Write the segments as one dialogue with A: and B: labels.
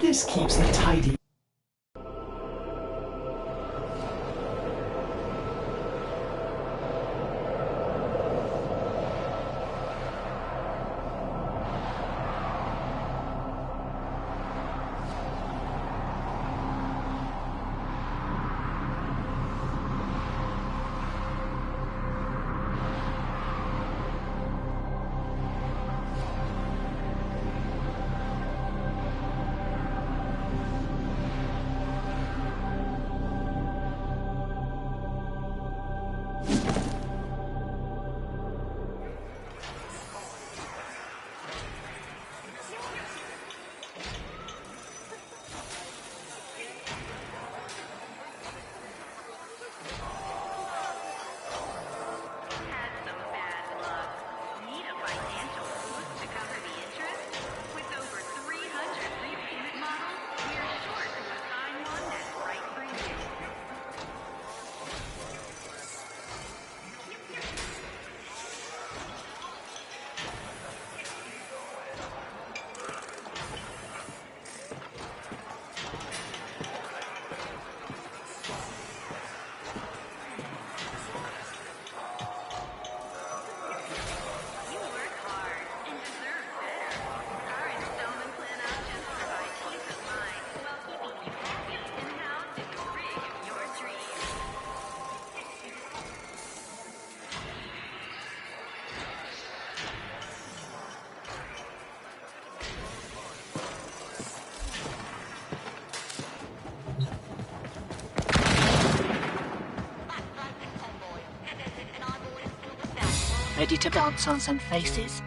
A: This keeps it tidy.
B: Ready to dance on some faces?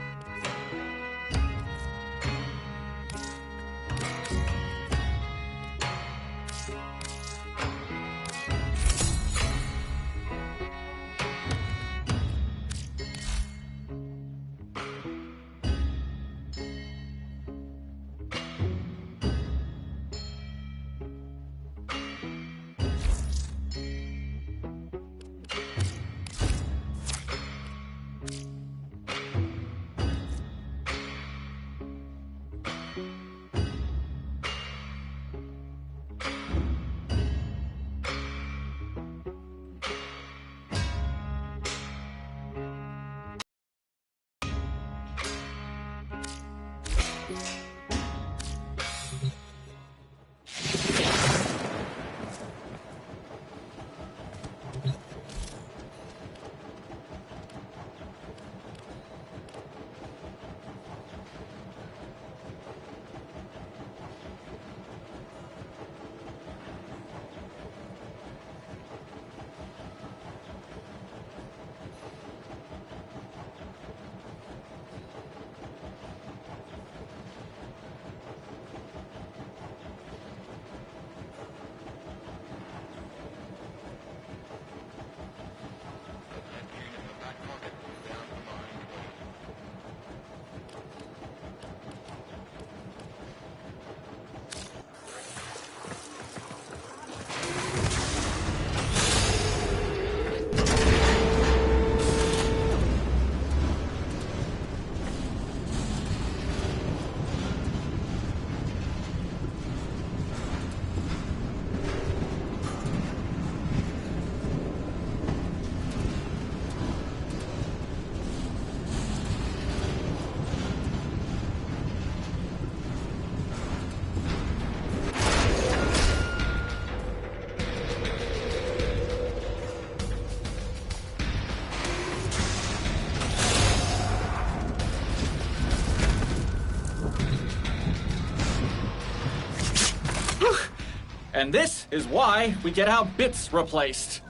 C: And this is why we get our bits replaced.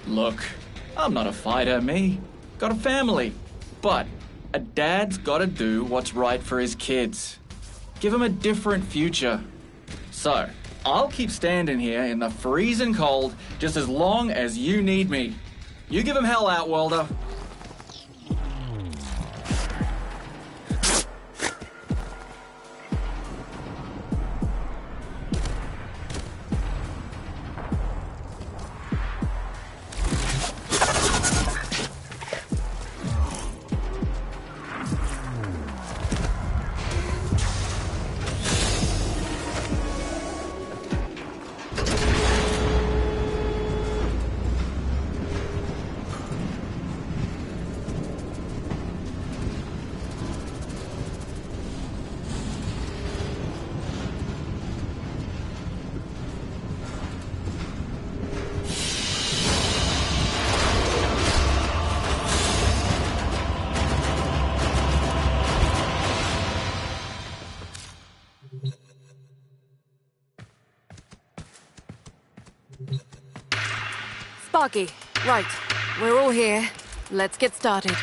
C: Look, I'm not a fighter, me. Got a family. But a dad's gotta do what's right for his kids. Give them a different future. So, I'll keep standing here in the freezing cold just as long as you need me. You give him hell, Outworlder.
A: Sparky, right. We're all here. Let's get started.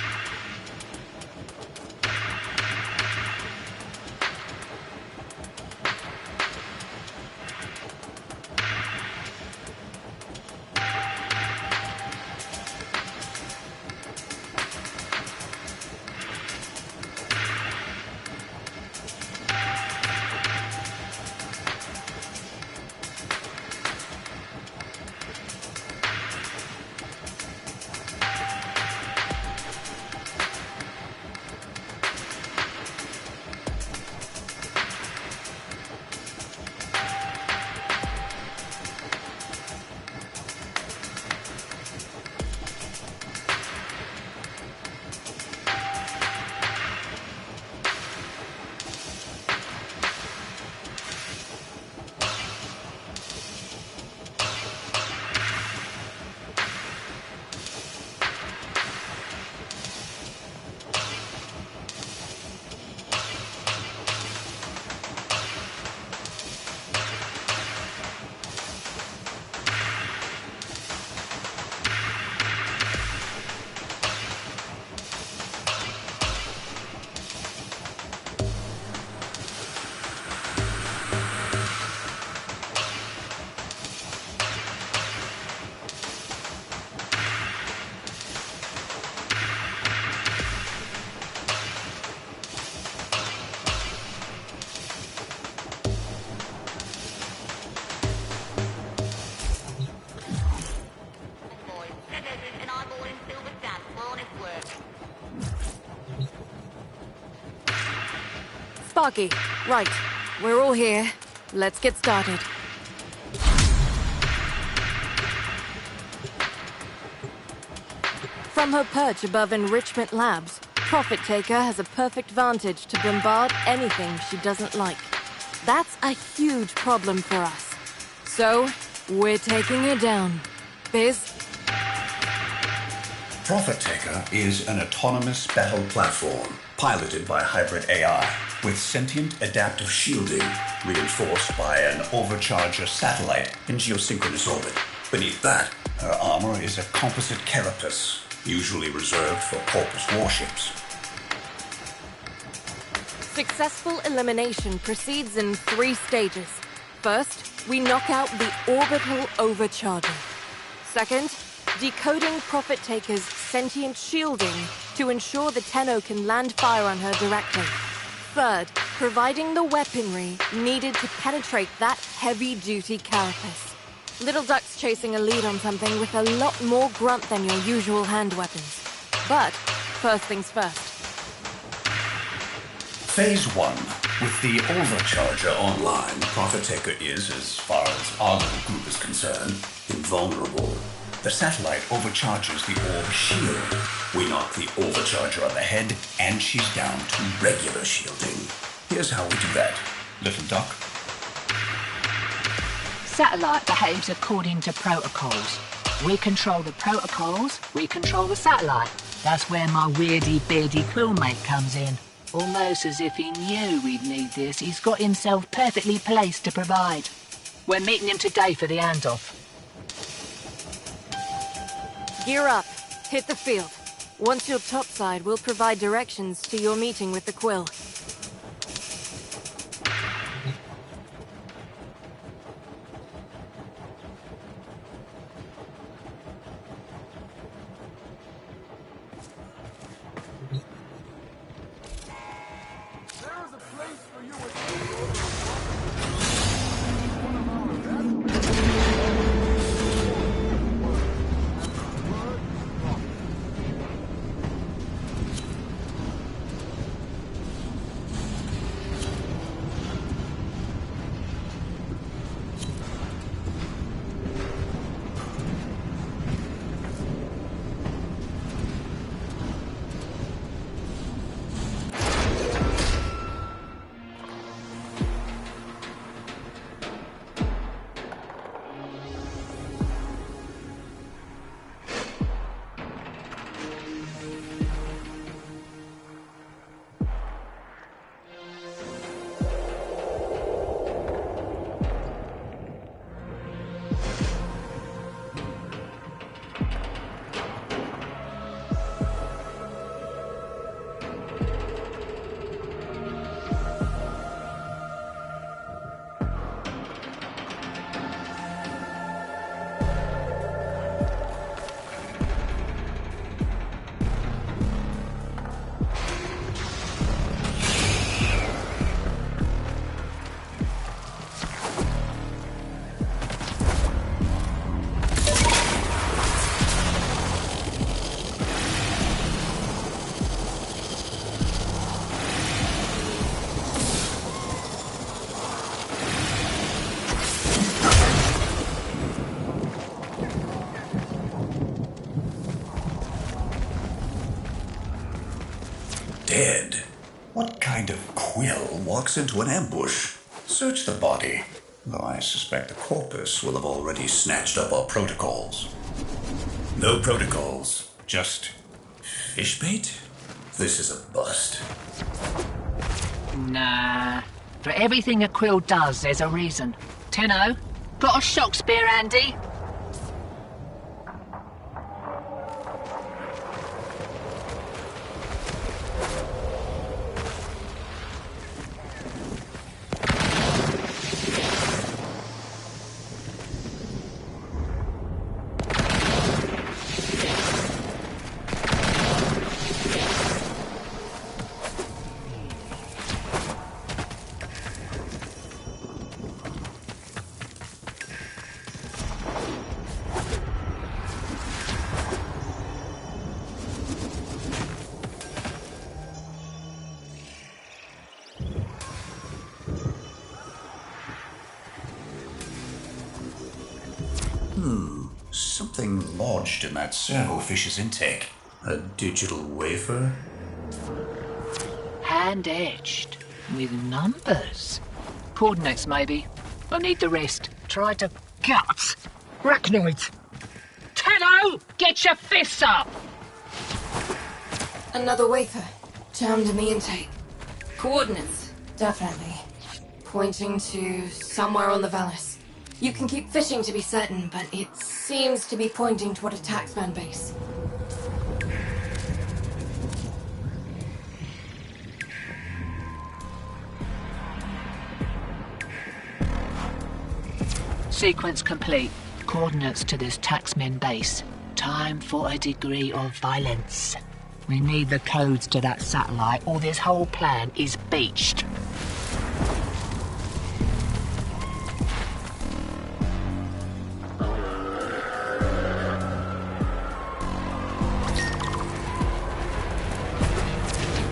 A: Sparky, right. We're all here. Let's get started. From her perch above Enrichment Labs, Profit Taker has a perfect vantage to bombard anything she doesn't like. That's a huge problem for us. So, we're taking her down. Biz?
D: Profit Taker is an autonomous battle platform piloted by hybrid AI with sentient adaptive shielding reinforced by an overcharger satellite in geosynchronous orbit. Beneath that, her armor is a composite carapace, usually reserved for Corpus warships.
A: Successful elimination proceeds in 3 stages. First, we knock out the orbital overcharger. Second, decoding Profit Taker's sentient shielding to ensure the Tenno can land fire on her directly. Third, providing the weaponry needed to penetrate that heavy-duty carapace. Little Duck's chasing a lead on something with a lot more grunt than your usual hand weapons. But, first things first.
D: Phase 1. With the overcharger online, Profit Taker is, as far as our little group is concerned, invulnerable. The satellite overcharges the orb shield. We knock the overcharger on the head, and she's down to regular shielding. Here's how we do that. Little Duck.
B: Satellite behaves according to protocols. We control the protocols, we control the satellite. That's where my weirdy-beardy quillmate comes in. Almost as if he knew we'd need this, he's got himself perfectly placed to provide. We're meeting him today for the handoff.
A: Gear up. Hit the field. Once you're topside, we'll provide directions to your meeting with the Quill.
D: dead. What kind of quill walks into an ambush? Search the body, though I suspect the corpus will have already snatched up our protocols. No protocols, just fish bait? This is a bust.
B: Nah. For everything a quill does, there's a reason. Tenno, got a shock spear handy?
D: Something lodged in that servofish's intake. A digital wafer?
B: Hand-etched. With numbers. Coordinates, maybe. I need the rest. Try to gut. Arachnoids. Tenno! Get your fists up!
A: Another wafer, jammed in the intake. Coordinates, definitely. Pointing to somewhere on the Valis. You can keep fishing to be certain, but it seems to be pointing toward a taxman base.
B: Sequence complete. Coordinates to this taxman base. Time for a degree of violence. We need the codes to that satellite, or this whole plan is beached.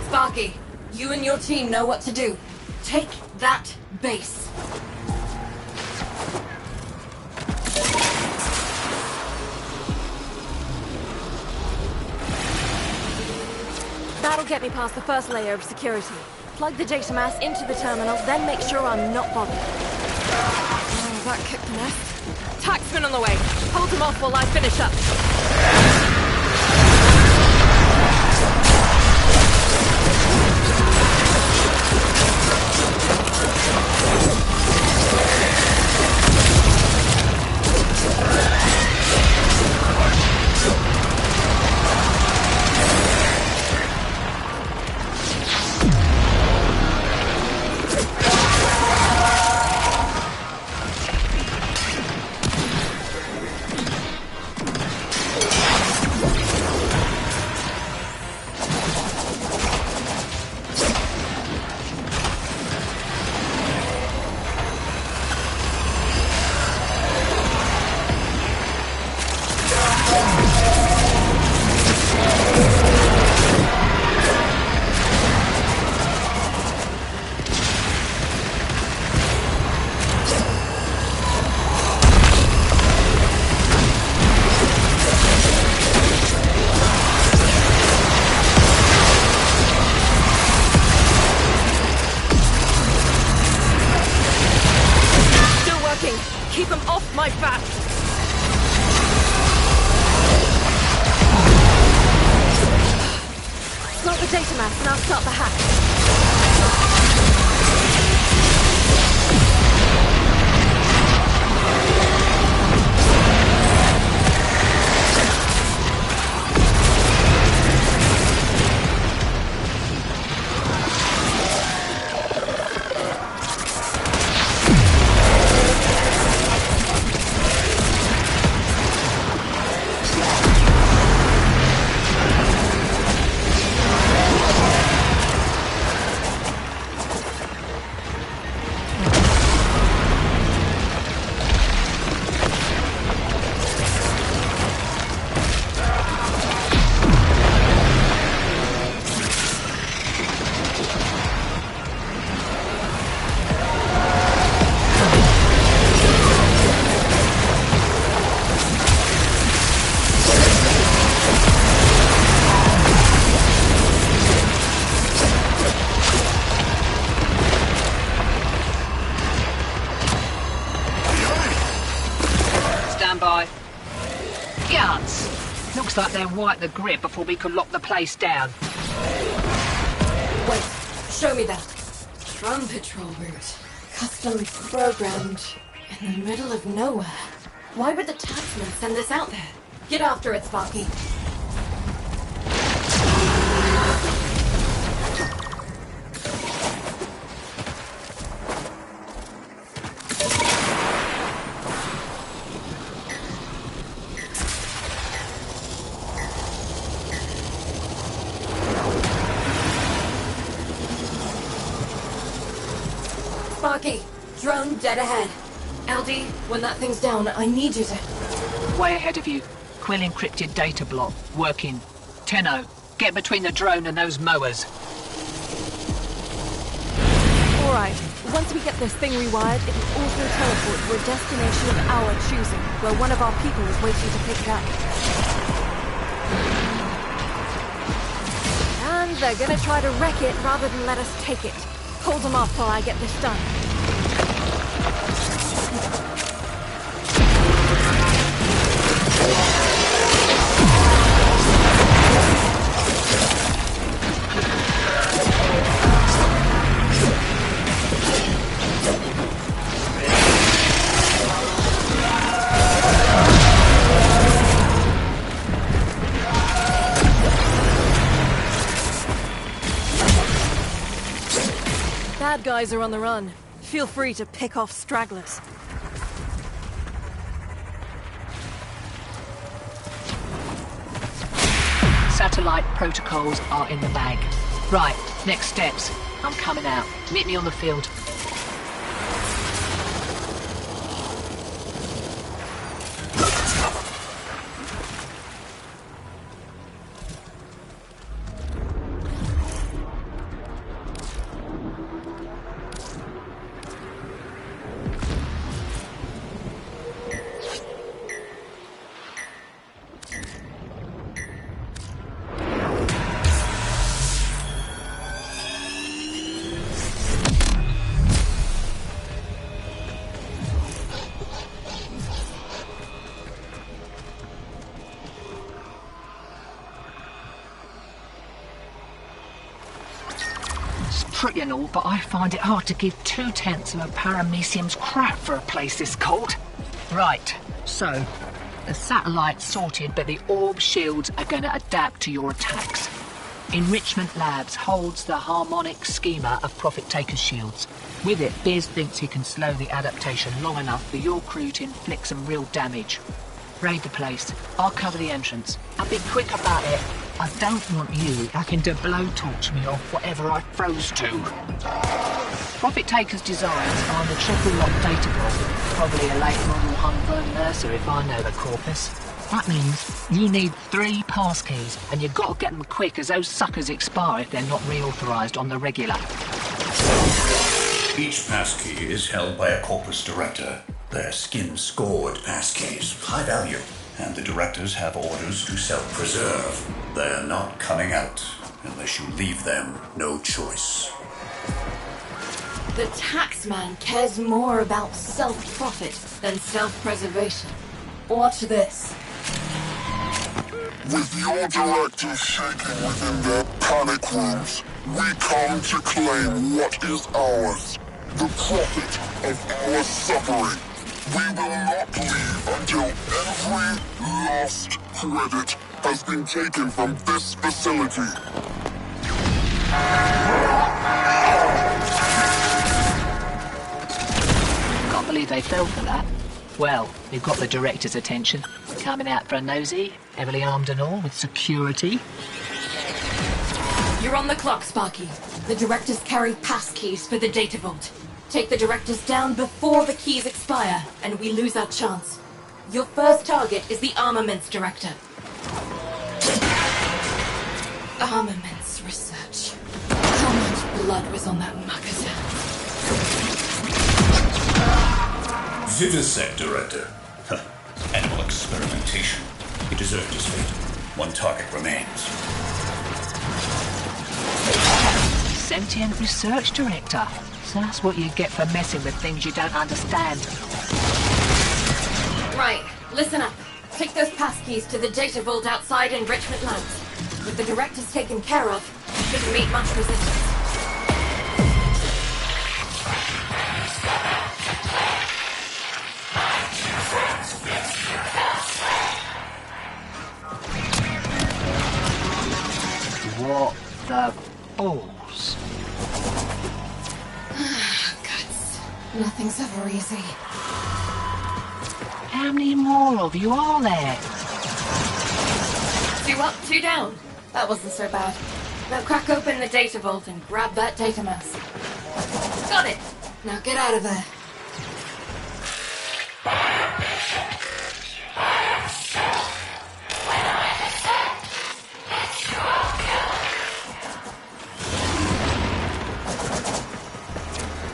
A: Sparky, you and your team know what to do. Take that base. That'll get me past the first layer of security. Plug the data mass into the terminal, then make sure I'm not bothered. Oh, that kicked the nest. Taxman on the way. Hold him off while I finish up. Keep him off my back! Plug the data mass and I'll start the hack.
B: Looks like they're white the grip before we can lock the place down.
A: Wait, show me that. Drone patrol route. Custom programmed in the middle of nowhere. Why would the taxman send this out there? Get after it, Sparky. Sparky, drone dead ahead. LD, when that thing's down, I need you to...
B: Way ahead of you. Quill encrypted data block. Working. Tenno, get between the drone and those mowers.
A: Alright, once we get this thing rewired, it'll also teleport to a destination of our choosing, where one of our people is waiting to pick it up. And they're gonna try to wreck it rather than let us take it. Hold them off while I get this done. Bad guys are on the run. Feel free to pick off stragglers.
B: Satellite protocols are in the bag. Right, next steps. I'm coming out. Meet me on the field. Pretty and all, but I find it hard to give 2/10 of a paramecium's crap for a place this cold. Right, so the satellite's sorted, but the orb shields are going to adapt to your attacks. Enrichment Labs holds the harmonic schema of Profit Taker's shields. With it, Biz thinks he can slow the adaptation long enough for your crew to inflict some real damage. Raid the place. I'll cover the entrance. I'll be quick about it. I don't want you having to blowtorch me off whatever I froze to. Profit Taker's designs are on the triple lock data block. Probably a late model homegrown Mercer if I know the corpus. That means you need 3 passkeys, and you've got to get them quick as those suckers expire if they're not reauthorized on the regular.
D: Each passkey is held by a corpus director. They're skin-scored passkeys, high value. And the directors have orders to self-preserve. They're not coming out unless you leave them no choice.
A: The taxman cares more about self-profit than self-preservation. Watch this.
E: With your directors shaking within their panic rooms, we come to claim what is ours. The profit of our suffering. We will not leave until every last credit has been taken from this facility.
B: Can't believe they fell for that. Well, we've got the director's attention. Coming out for a nosy, heavily armed and all, with security.
A: You're on the clock, Sparky. The directors carry passkeys for the data vault. Take the directors down before the keys expire, and we lose our chance. Your first target is the armaments director. Armaments research. How much blood was on that mucka's hands?
D: Vivisect director. Animal experimentation. He deserved his fate. One target remains.
B: Sentient research director. So that's what you get for messing with things you don't understand.
A: Right, listen up. Take those passkeys to the data vault outside Enrichment Labs. With the directors taken care of, you shouldn't meet much resistance.
B: What the balls?
A: Guts. Nothing's ever easy.
B: How many more of you are there?
A: 2 up, 2 down. That wasn't so bad. Now crack open the data vault and grab that data mass. Got it! Now get out of there.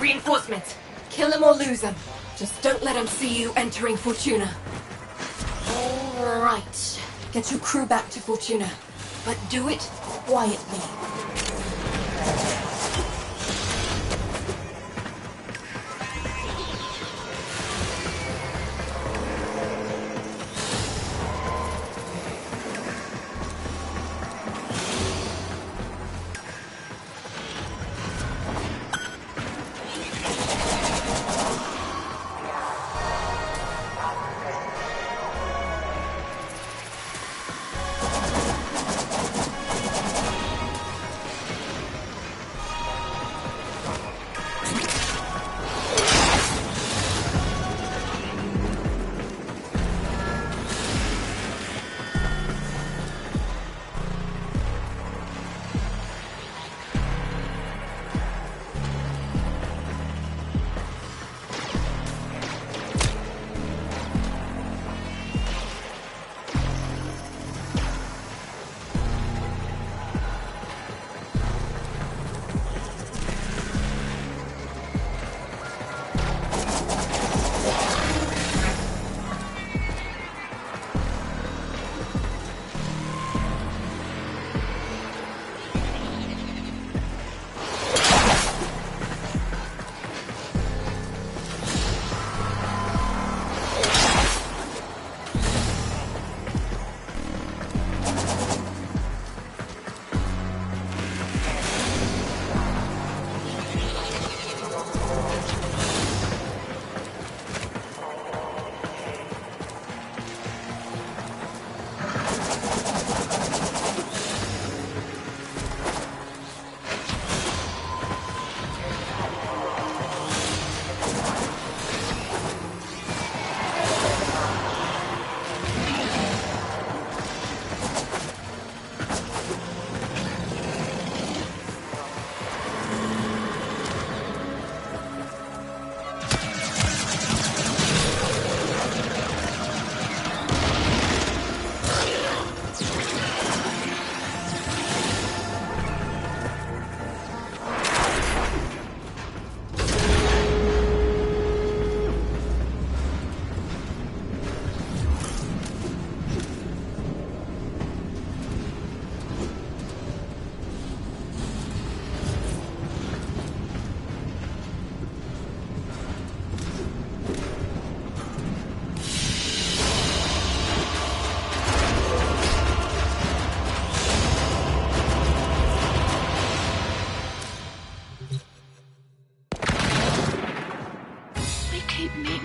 A: Reinforcements. Kill them or lose them. Just don't let them see you entering Fortuna. All right. Get your crew back to Fortuna. But do it quietly.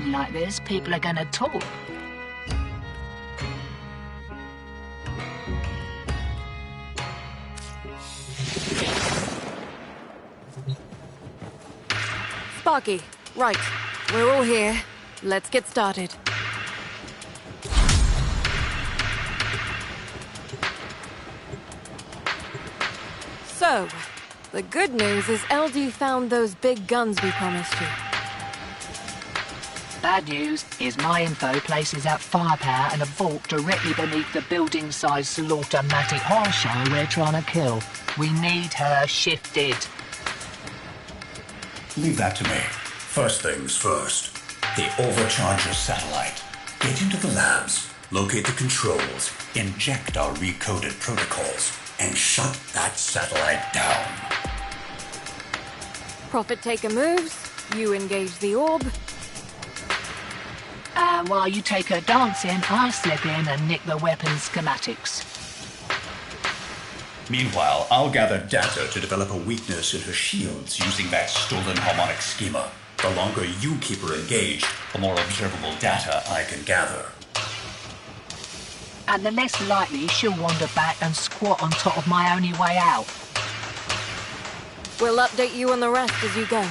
B: Like this, people are gonna talk.
A: Sparky, right. We're all here. Let's get started. So, the good news is LD found those big guns we promised you.
B: Bad news is my info places out firepower and a vault directly beneath the building-sized slaughter-matic horror show we're trying to kill. We need her shifted.
D: Leave that to me. First things first. The Overcharger satellite. Get into the labs, locate the controls, inject our recoded protocols, and shut that satellite down.
A: Profit taker moves, you engage the orb.
B: And while you take her dancing, I'll slip in and nick the weapons schematics.
D: Meanwhile, I'll gather data to develop a weakness in her shields using that stolen harmonic schema. The longer you keep her engaged, the more observable data I can gather.
B: And the less likely she'll wander back and squat on top of my only way out.
A: We'll update you on the rest as you go.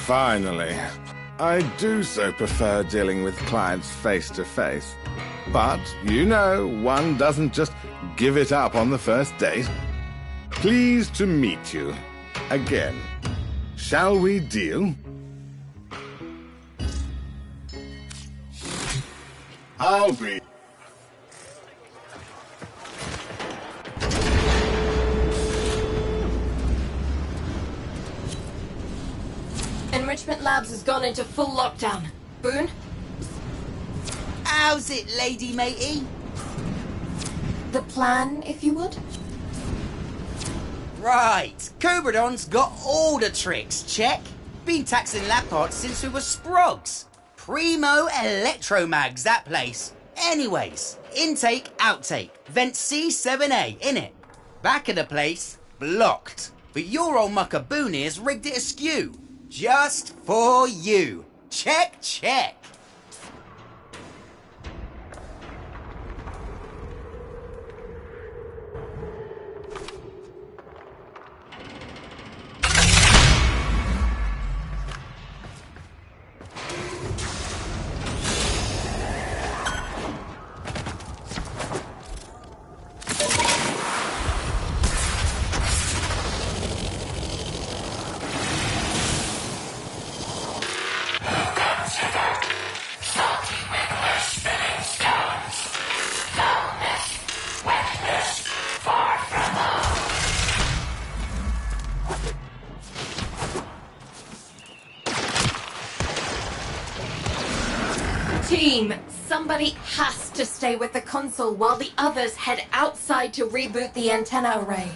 F: Finally. I do so prefer dealing with clients face to face. But, you know, one doesn't just give it up on the first date. Pleased to meet you. Again. Shall we deal? I'll be...
A: Enrichment Labs has gone into full lockdown. Boone?
G: How's it, lady matey?
A: The plan, if you would?
G: Right, Cobradon's got all the tricks, check. Been taxing lab parts since we were sprogs. Primo electromags, that place. Anyways, intake, outtake, vent C7A, innit? Back of the place, blocked. But your old mucker Boone here's rigged it askew. Just for you. Check, check.
A: Team, somebody has to stay with the console while the others head outside to reboot the antenna array.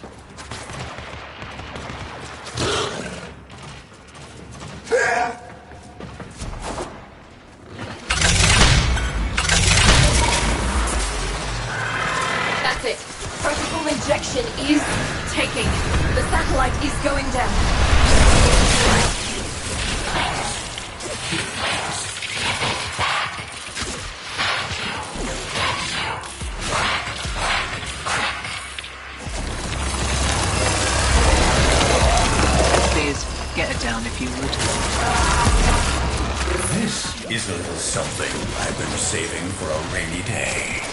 A: That's it. Protocol injection is taking. The satellite is going down.
B: Get her down if you would.
D: This is a little something I've been saving for a rainy day.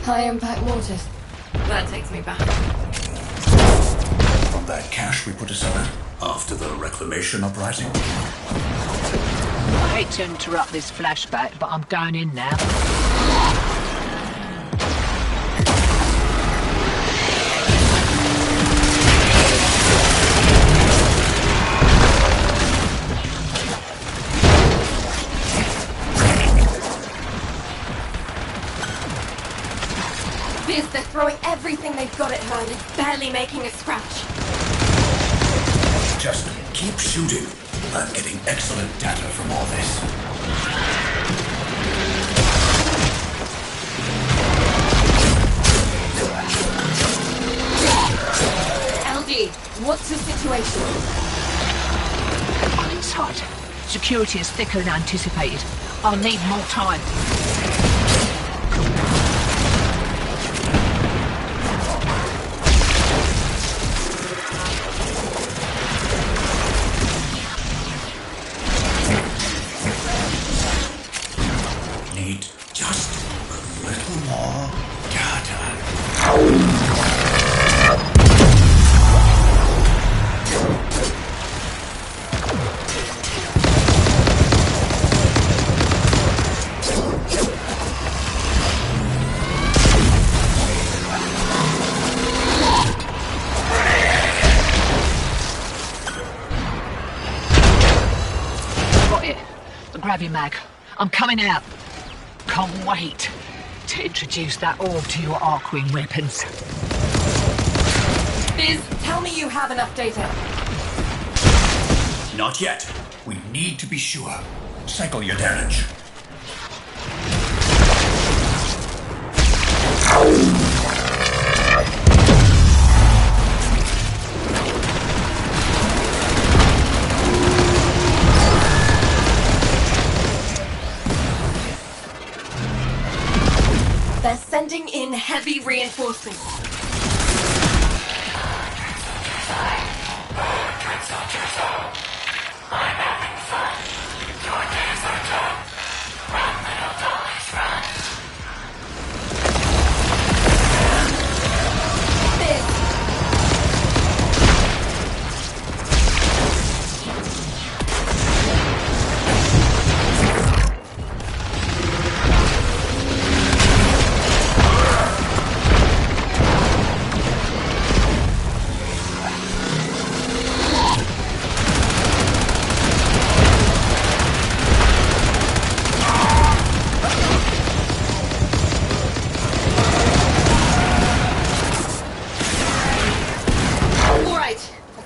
A: High impact mortars. That takes me back.
D: From that cache we put aside after the reclamation uprising.
B: I hate to interrupt this flashback, but I'm going in now.
A: They're throwing everything they've got at her and it's barely making a scratch.
D: Just keep shooting. I'm getting excellent data from all this.
A: LD, what's the situation?
B: I'm inside. Security is thicker than anticipated. I'll need more time.
D: Just a little more data.
B: Mag. I'm coming out. Can't wait to introduce that orb to your Arcwing weapons.
A: Biz, tell me you have enough data.
D: Not yet. We need to be sure. Cycle your damage.
A: They're sending in heavy reinforcements.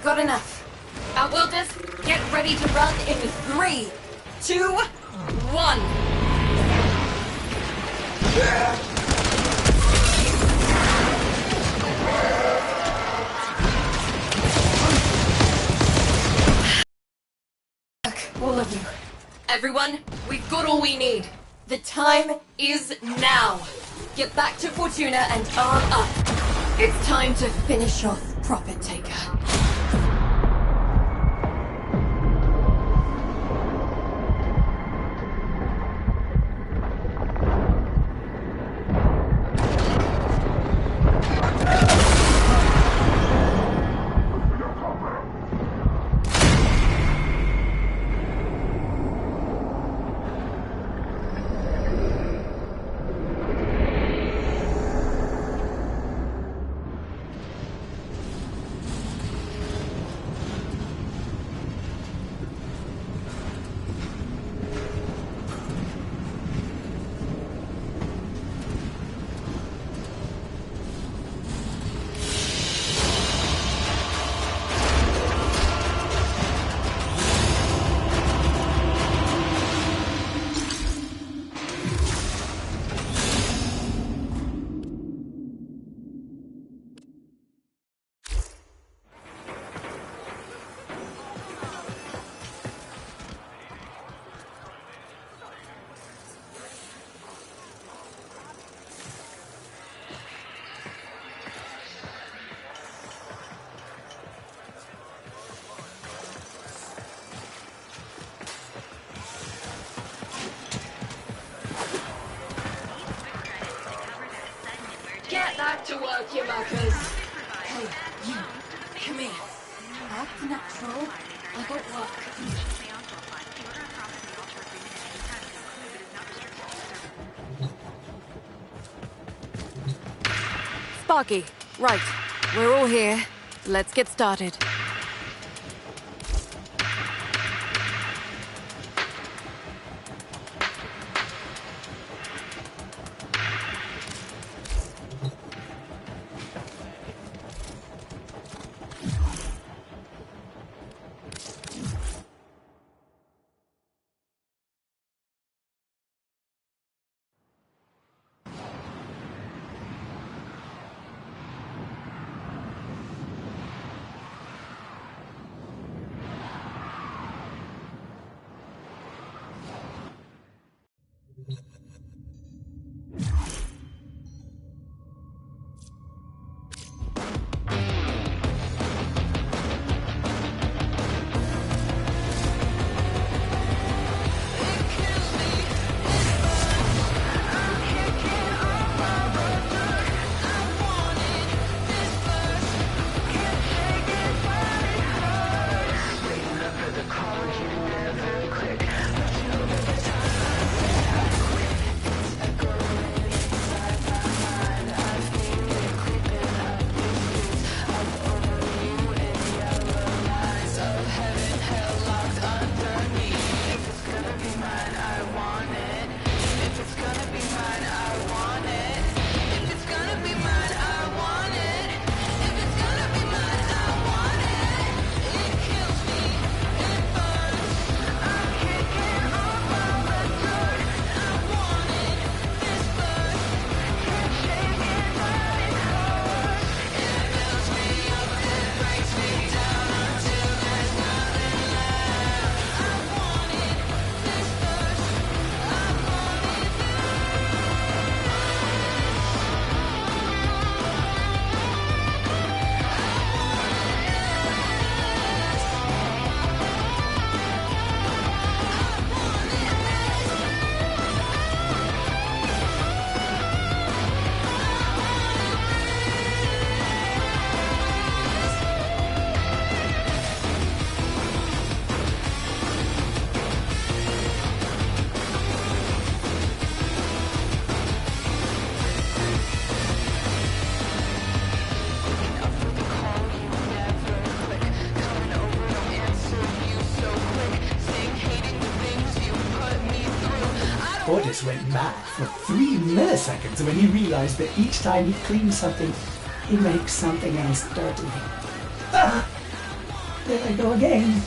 A: Got enough. Outworlders, get ready to run in 3, 2, 1. All of you. Everyone, we've got all we need. The time is now. Get back to Fortuna and arm up. It's time to finish off Profit Taker. Get back to work, you muckers. Hey, you. Come here. Act natural. I got work. Sparky, right. We're all here. Let's get started.
H: Alex went mad for 3 milliseconds when he realized that each time he cleans something, he makes something else dirty. Ah! There I go again.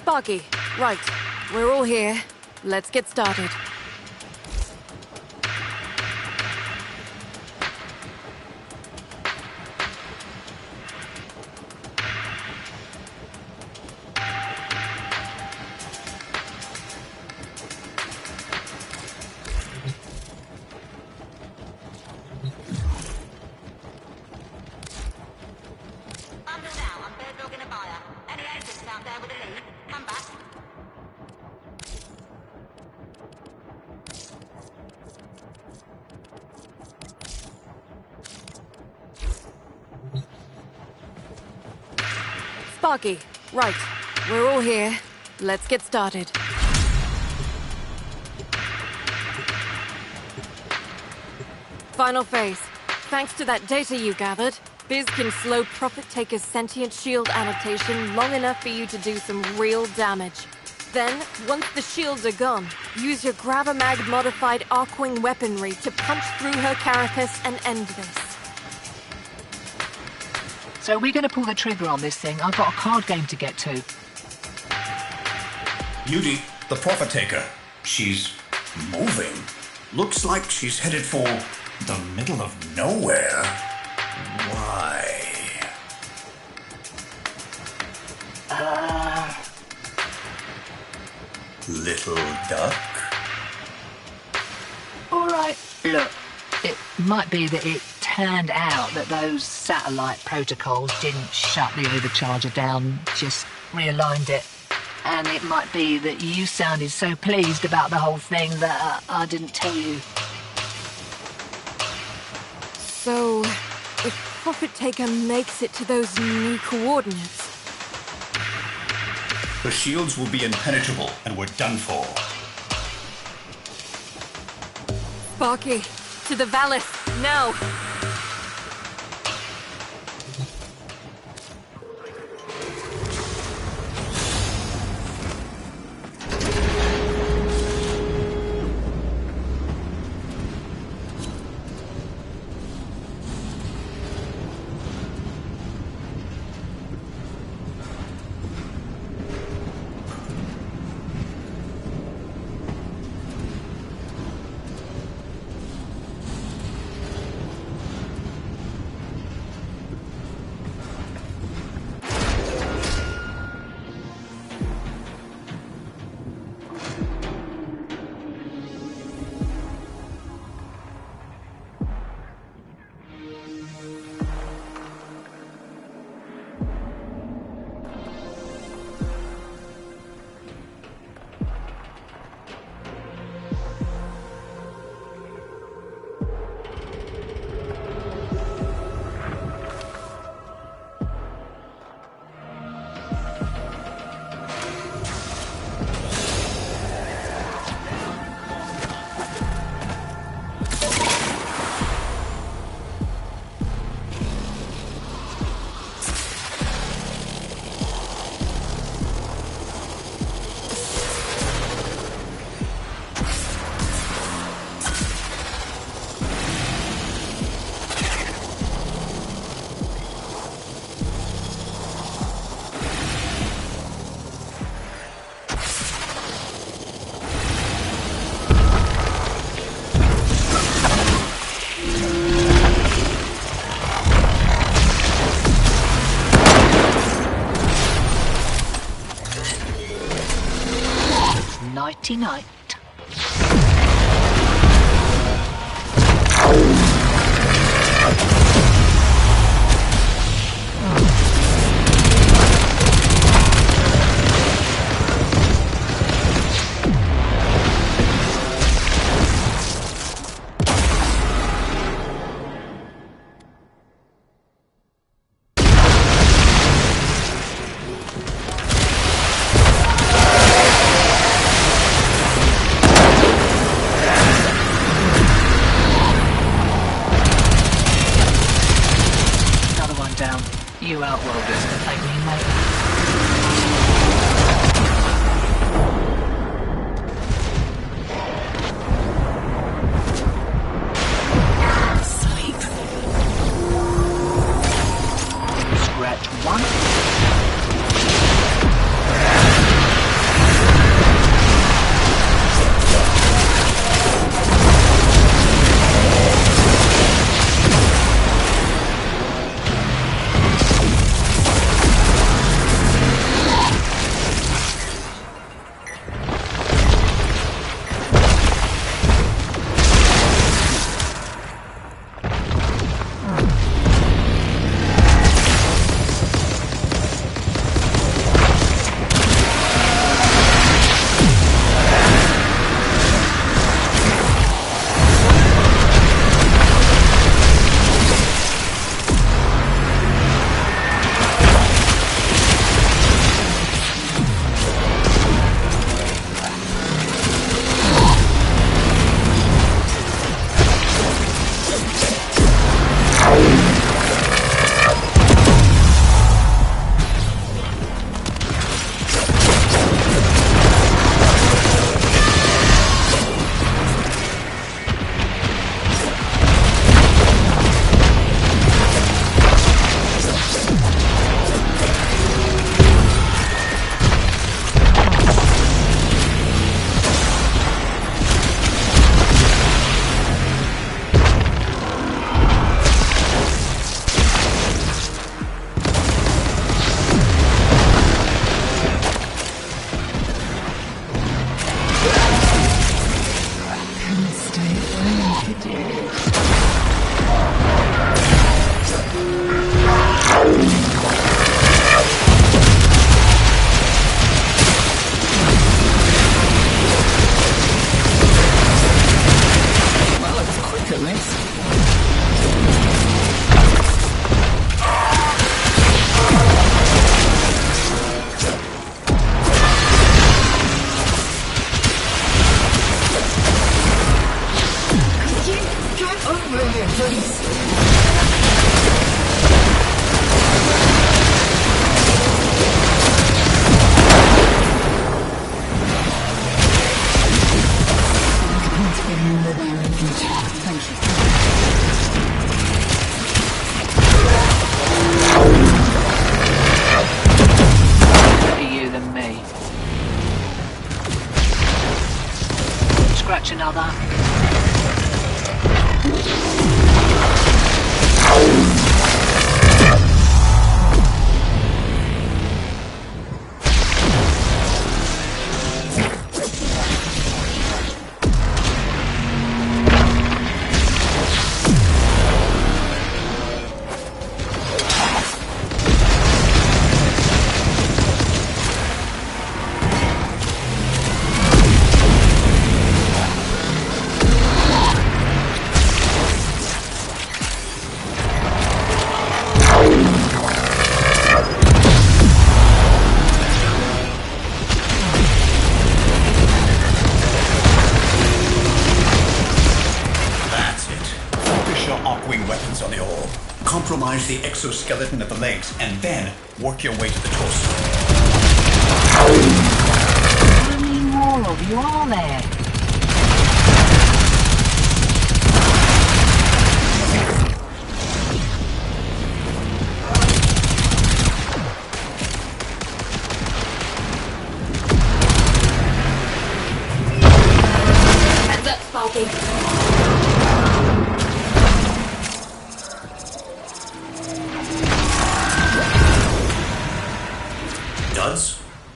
A: Sparky, right. We're all here. Let's get started. Sparky, right. We're all here. Let's get started. Final phase. Thanks to that data you gathered, Biz can slow Profit Taker's sentient shield annotation long enough for you to do some real damage. Then, once the shields are gone, use your Gravamag modified Arcwing weaponry to punch through her carapace and end this.
B: So we're going to pull the trigger on this thing. I've got a card game to get to.
D: Beauty, the Profit Taker. She's moving. Looks like she's headed for the middle of nowhere. Why? Little duck?
B: Alright, look. It might be that it turned out that those satellite protocols didn't shut the overcharger down, just realigned it. And it might be that you sounded so pleased about the whole thing that I didn't tell you.
A: So, if Profit Taker makes it to those new coordinates...
D: The shields will be impenetrable, and we're done for.
A: Sparky, to the Valis, now!
B: Night. You outworlders can thank me, mate. Sleep. Scratch one. another.
D: Compromise the exoskeleton of the legs, and then work your way to the torso.
B: How many more of you are there?
A: Heads up, Sparky.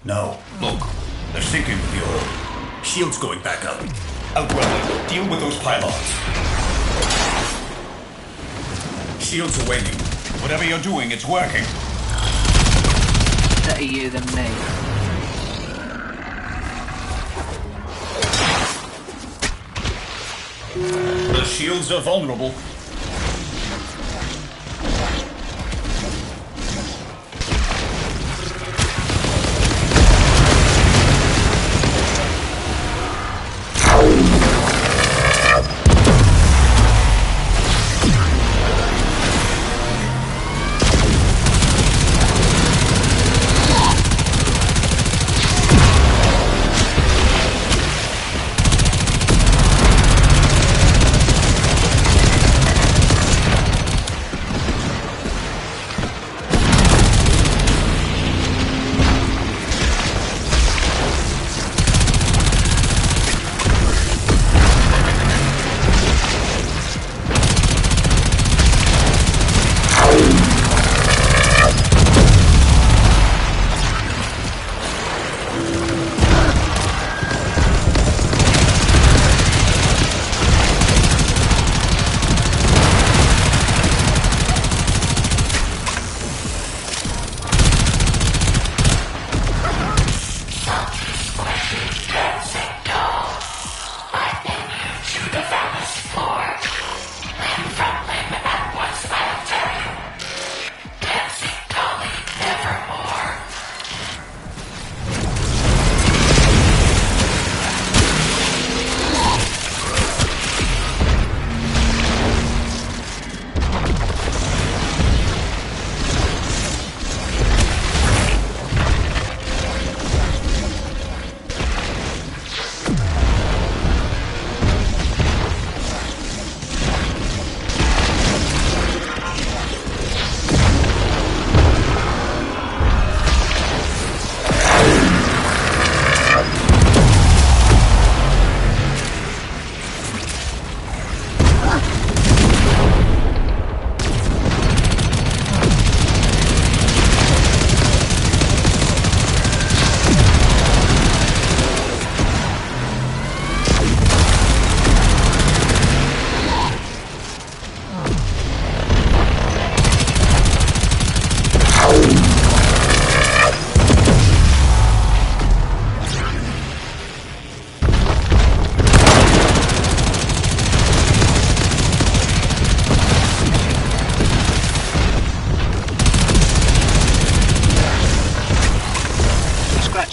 D: No. Look, they're sinking with the oil. Shield's going back up. Outrunner, deal with those pylons. Shields are waning. Whatever you're doing, it's working.
B: Better you than me.
D: The shields are vulnerable.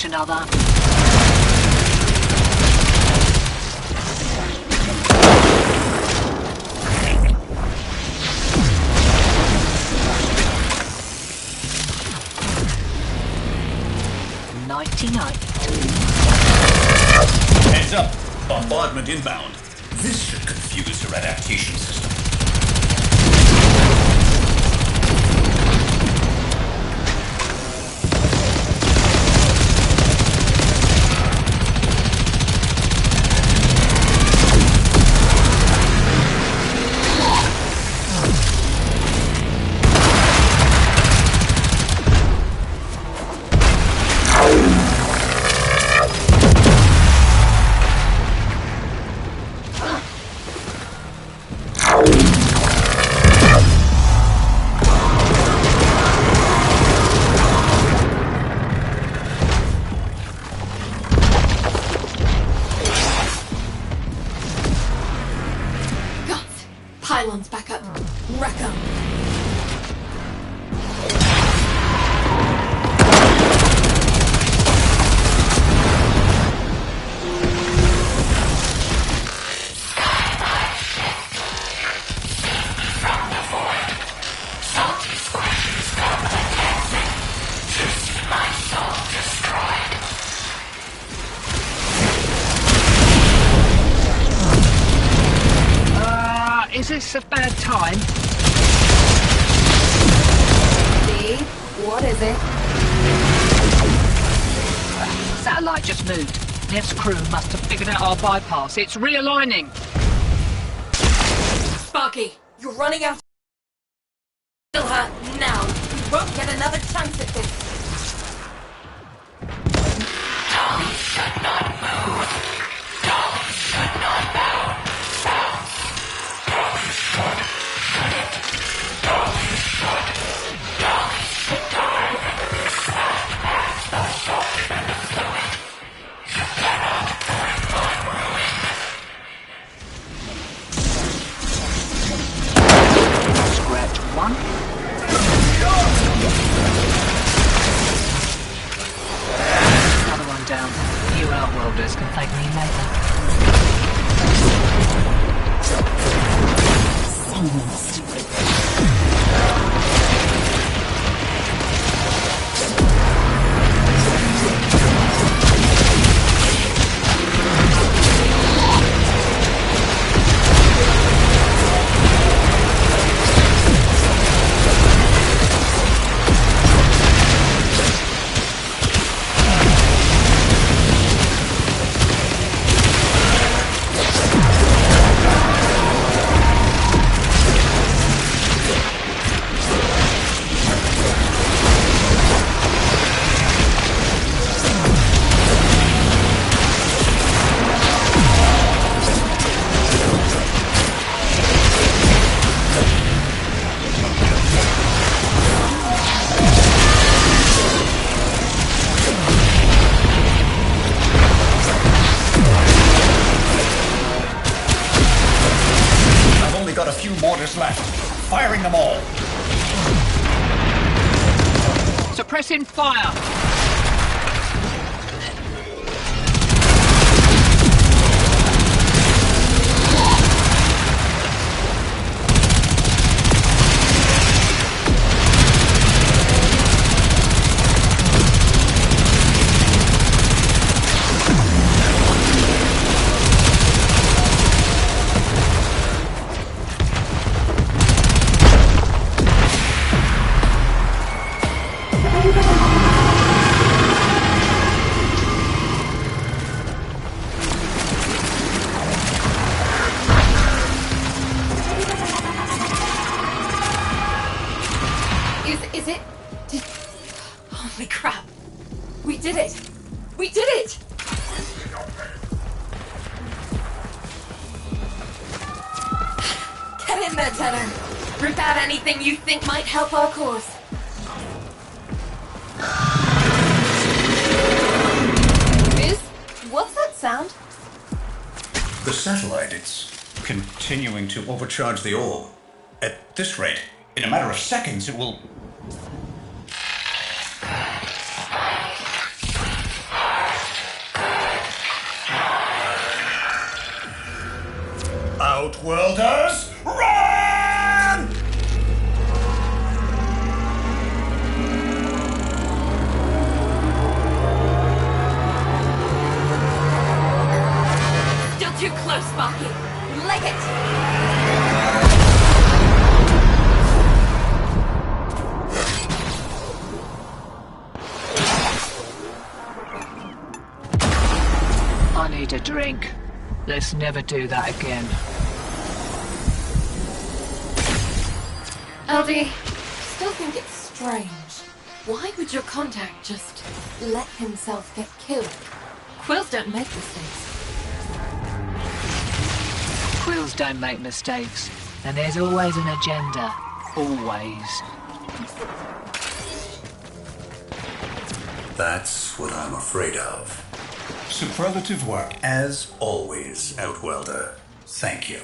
B: Another.
D: Heads up! Bombardment inbound. This should confuse her adaptation system.
B: this a bad time?
A: Steve, what is it?
B: Satellite just moved. Nev's crew must have figured out our bypass. It's realigning.
A: Sparky, you're running out. Kill her now. You won't get another chance at this.
B: Tom should not move. Tom should not bow. Tom should. Tom should. Scratch one. Another one down. You outworlders can thank me later. Someone stupid.
D: Got a few mortars left. Firing them all.
B: Suppressing fire.
A: Is it? Holy crap! We did it! We did it! Get in there, Tenor. Rip out anything you think might help our cause. Biz, what's that sound?
D: The satellite, it's continuing to overcharge the orb. At this rate, in a matter of seconds, it will... Outworlders, run!
A: Still too close, Sparky. Leg it!
B: I need a drink. Let's never do that again.
A: LD, still think it's strange. Why would your contact just let himself get killed? Quills don't make mistakes.
B: Quills don't make mistakes, and there's always an agenda. Always.
D: That's what I'm afraid of. Superlative work, as always, Outworlder. Thank you.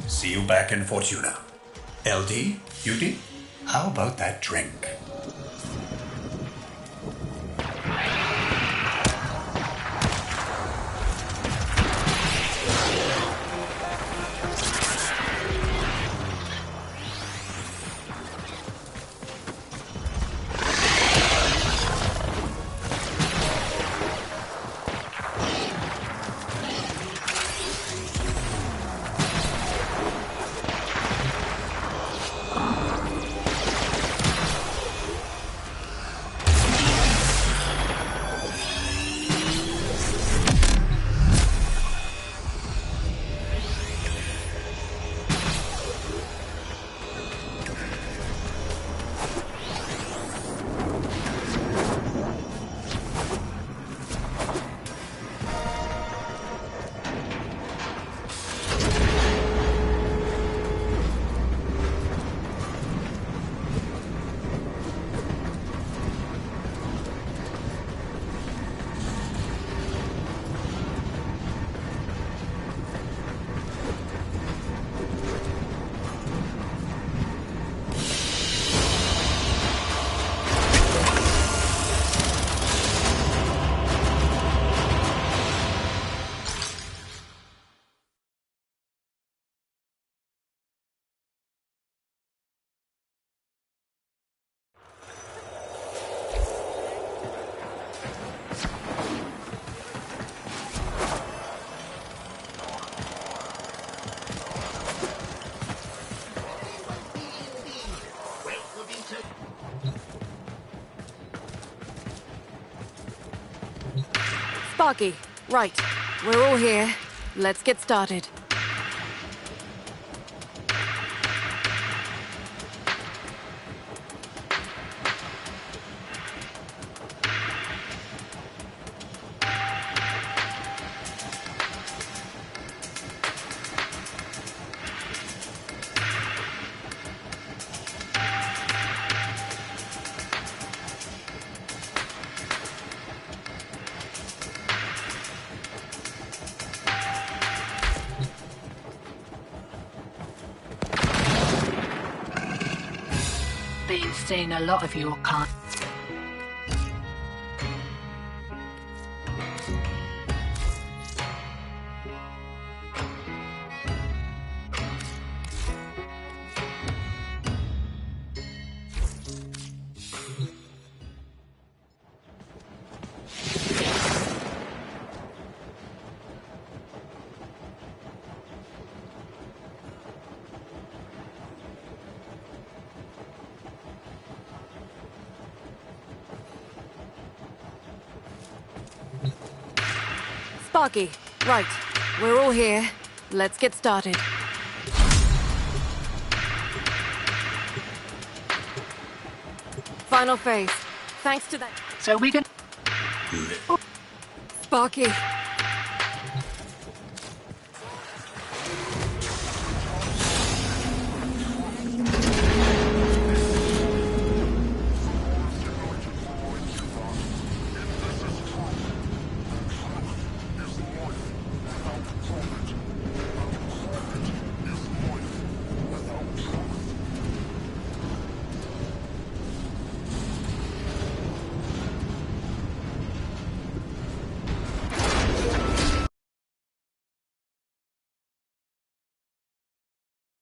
D: See you back in Fortuna. LD, UD, how about that drink?
A: Sparky, right. We're all here. Let's get started.
B: Been seeing a lot of your kind.
A: Sparky, right. We're all here. Let's get started. Final phase. Thanks to that...
B: So we can...
A: Sparky,